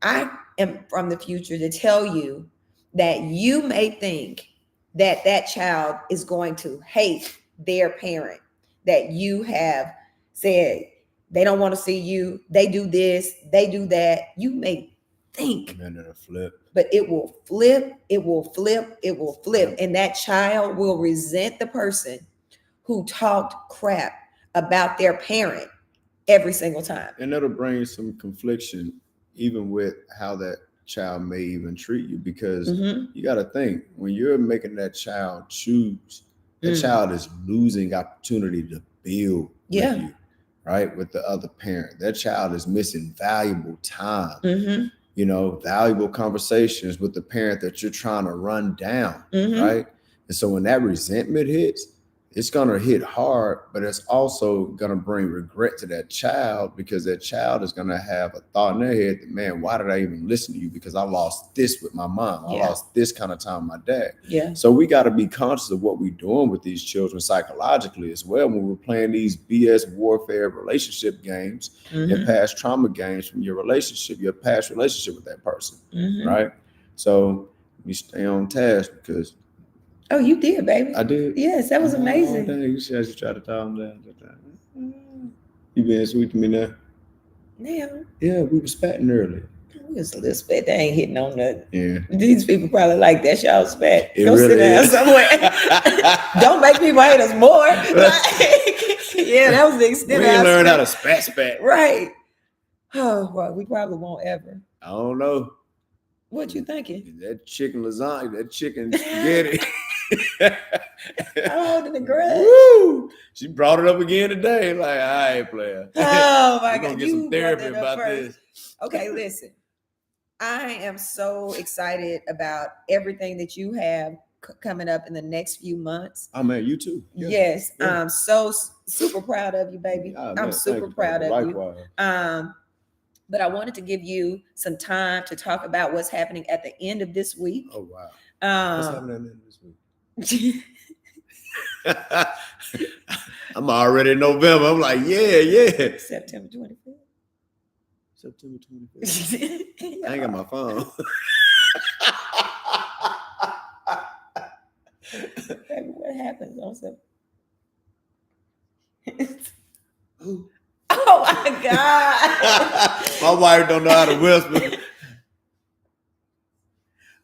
I am from the future to tell you that you may think that that child is going to hate their parent, that you have said they don't want to see you, they do this, they do that. You may think, And then it'll flip. but it will flip, it will flip, it will flip. Yep. And that child will resent the person who talked crap about their parent every single time. And that'll bring some confliction even with how that child may even treat you, because Mhm. you got to think, when you're making that child choose, that child is losing opportunity to build Yeah. with you, right? With the other parent. That child is missing valuable time, Mhm. you know, valuable conversations with the parent that you're trying to run down, Mhm. right? And so when that resentment hits, it's going to hit hard, but it's also going to bring regret to that child, because that child is going to have a thought in their head that, man, why did I even listen to you? Because I lost this with my mom. I Yeah. lost this kind of time with my dad. Yeah. So we got to be conscious of what we're doing with these children psychologically as well when we're playing these BS warfare relationship games and Mhm. past trauma games from your relationship, your past relationship with that person, Mhm. right? So we stay on task, because Oh, you did, baby. I did. Yes, that was amazing. Dang, you should try to calm down. You being sweet to me now? Now, Yeah, we was spatting earlier. we was a little spit. They ain't hitting on nothing. Yeah. These people probably like that y'all spat. It Go really sit down is. somewhere. Don't make people hate us more. Like, yeah, that was the We extent ain't of our learned how to spat. spat. Right. Oh, well, we probably won't ever. I don't know. What you thinking? That chicken lasagna, that chicken spaghetti. I'm holding the grudge. Woo! She brought it up again today. Like, all right, player. Oh my We're gonna God, get you some brought therapy that up about first. this. Okay, listen. I am so excited about everything that you have coming up in the next few months. Oh man, you too. Yeah. Yes, Yeah. I'm so super proud of you, baby. Ah, man, I'm thank super you, proud baby. of Likewise. you. But I wanted to give you some time to talk about what's happening at the end of this week. Oh wow. What's happening this week? I'm already in November. I'm like, yeah. September 25th. September 25th. I ain't got my phone. Baby, what happens on September? Ooh. Oh my God. My wife don't know how to whisper.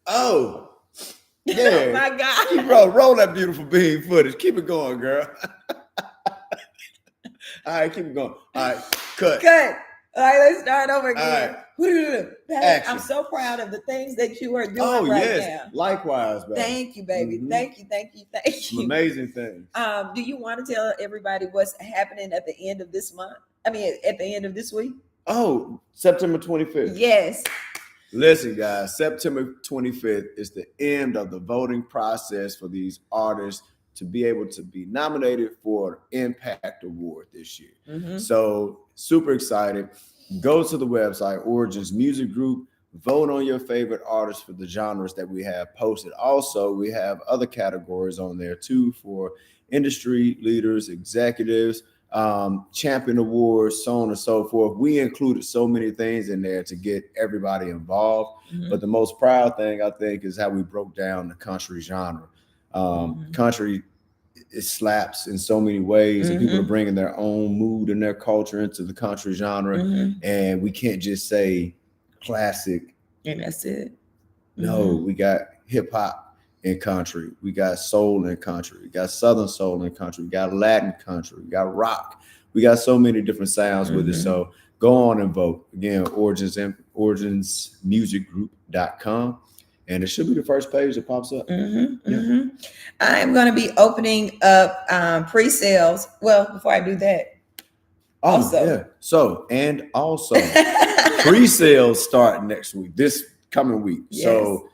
Oh, yeah. Oh my God. Keep roll that beautiful bean footage. Keep it going, girl. All right, keep it going. All right, cut. All right, let's start over again. Action. I'm so proud of the things that you are doing right now. Likewise, baby. Thank you, baby. Mhm. Thank you. Some amazing things. Do you want to tell everybody what's happening at the end of this month? I mean, at the end of this week? Oh, September 25th. Yes. Listen, guys, September 25th is the end of the voting process for these artists to be able to be nominated for an Impact Award this year. Mhm. So super excited. Go to the website, Origins Music Group, vote on your favorite artists for the genres that we have posted. Also, we have other categories on there too for industry leaders, executives, champion awards, so on and so forth. We included so many things in there to get everybody involved. Mhm. But the most proud thing, I think, is how we broke down the country genre. Country, it slaps in so many ways, and people are bringing their own mood and their culture into the country genre. And we can't just say classic. And that's it. No, we got hip hop in country. We got soul in country. We got Southern soul in country. We got Latin country. We got rock. We got so many different sounds with it. So go on and vote. Again, originsmusicgroup.com. And it should be the first page that pops up. I'm going to be opening up pre-sales. Well, before I do that, also pre-sales start next week, this coming week. Yes. So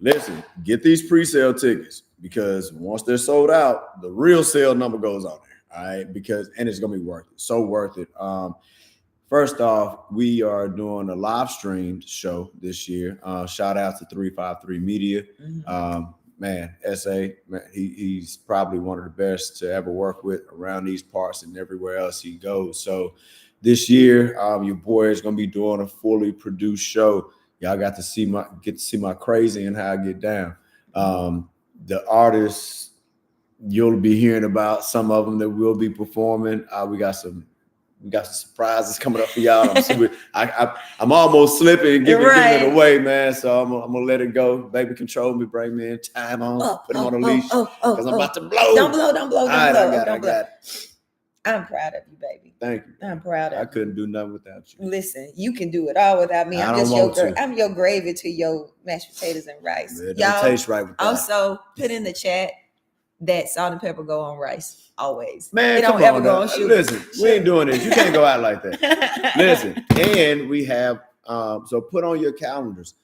listen, get these pre-sale tickets, because once they're sold out, the real sale number goes on there. All right, and it's gonna be worth it. So worth it. First off, we are doing a live streamed show this year. Shout out to 353 Media. Man, SA, man, he's probably one of the best to ever work with around these parts and everywhere else he goes. So this year, your boy is gonna be doing a fully produced show. Y'all get to see my crazy and how I get down. The artists, you'll be hearing about some of them that will be performing. We got some surprises coming up for y'all. I'm almost slipping and giving it away, man. So I'm gonna let it go. Baby, control me, bring me in. Time on, put him on a leash, because I'm about to blow. Don't blow. Don't blow. Got I'm proud of you, baby. Thank you. I'm proud of you. I couldn't do nothing without you. Listen, you can do it all without me. I'm your gravy to your mashed potatoes and rice. It don't taste right with that. Also, put in the chat that salt and pepper go on rice always. Man, it don't ever go on sugar. Listen, we ain't doing this. You can't go out like that. Listen, and we have so put on your calendars.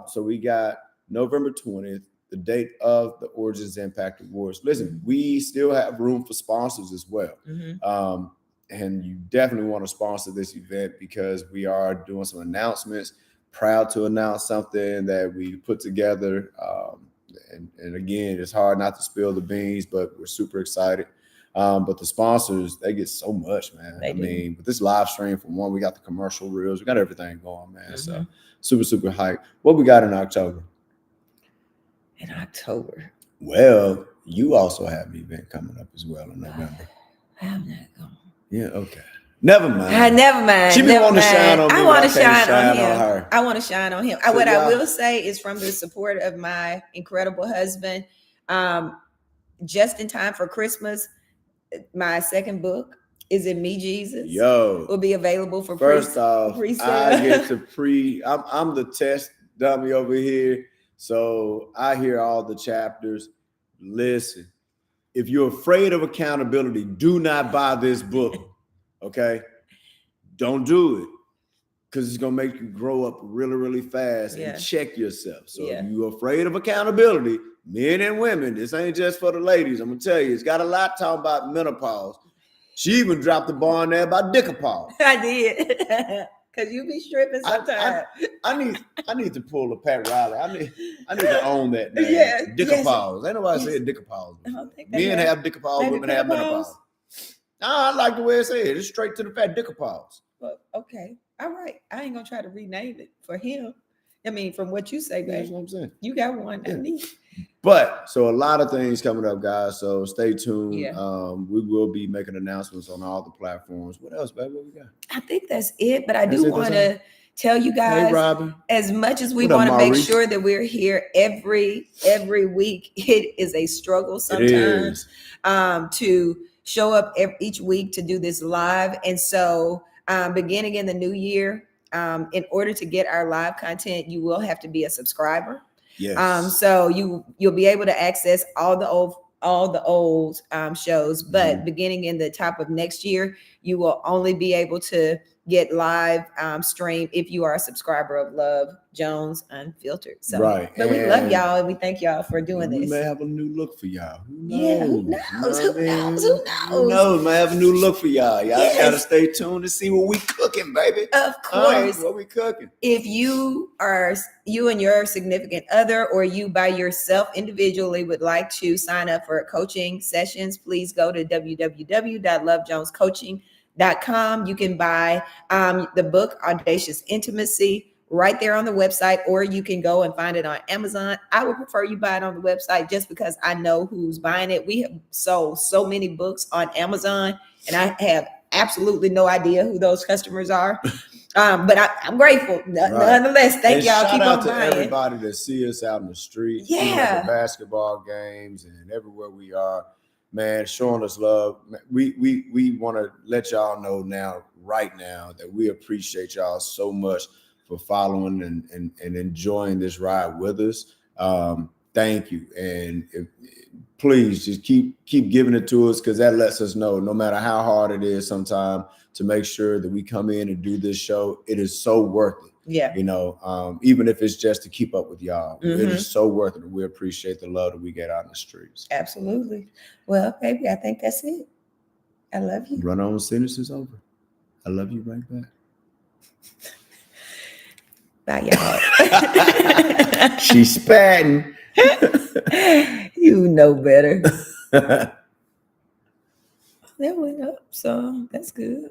So we got November 20th, the date of the Origins Impact Awards. Listen, we still have room for sponsors as well. And you definitely want to sponsor this event, because we are doing some announcements. Proud to announce something that we put together. And again, it's hard not to spill the beans, but we're super excited. But the sponsors, they get so much, man. I mean, with this live stream, for one, we got the commercial reels, we got everything going, man. So super, super hype. What we got in October? In October. Well, you also have an event coming up as well in November. I'm not going. Yeah, okay. Never mind. Never mind. She want to shine on me. I want to shine on him. Her. I want to shine on him. So what I will say is, from the support of my incredible husband, just in time for Christmas, my second book, Is It Me, Jesus? Will be available for pre-sale. I get to I'm the test dummy over here. So I hear all the chapters. Listen, if you're afraid of accountability, do not buy this book. Okay, don't do it, because it's gonna make you grow up really, really fast and check yourself. So if you're afraid of accountability, men and women, this ain't just for the ladies. I'm gonna tell you, it's got a lot talking about menopause. She even dropped the bar in there about dickapause. I did, because you be stripping sometimes. I need to pull a Pat Riley. I need to own that name. Dickapause. Ain't nobody saying dickapause. Men have dickapause, women have menopause. I like the way it said. It's straight to the fat dickapause. Well, okay. All right. I ain't gonna try to rename it for him. I mean, from what you say, baby. That's what I'm saying. You got one. Yeah. I need. But so a lot of things coming up, guys. So stay tuned. Yeah. We will be making announcements on all the platforms. What else, baby? What we got? I think that's it. But I do want to tell you guys, hey, Robin, as much as we want to make sure that we're here every week, it is a struggle sometimes to show up each week to do this live. And so beginning in the new year, in order to get our live content, you will have to be a subscriber. Yes. So you'll be able to access all the old shows, but beginning in the top of next year, you will only be able to get live stream if you are a subscriber of Love Jones Unfiltered. So, but we love y'all and we thank y'all for doing this. We may have a new look for y'all. Who knows? Yeah, who knows? Who knows? Who knows? May have a new look for y'all. Y'all just gotta stay tuned to see what we cooking, baby. Of course. What we cooking. If you and your significant other, or you by yourself individually would like to sign up for coaching sessions, please go to www.lovejonescoaching.com. You can buy the book Audacious Intimacy right there on the website, or you can go and find it on Amazon. I would prefer you buy it on the website just because I know who's buying it. We have sold so many books on Amazon and I have absolutely no idea who those customers are. But I'm grateful nonetheless. Thank y'all. Keep on buying. Shout out to everybody that see us out in the street, at the basketball games and everywhere we are. man, showing us love. We want to let y'all know now, right now, that we appreciate y'all so much for following and enjoying this ride with us. Thank you. And please just keep giving it to us, because that lets us know, no matter how hard it is sometimes, to make sure that we come in and do this show, it is so worth it. Yeah. You know, even if it's just to keep up with y'all, Mhm. it is so worth it. We appreciate the love that we get out in the streets. Absolutely. Well, baby, I think that's it. I love you. Run on sentences over. I love you right back. Bye, y'all. She's spatting. You know better. That went up, so that's good.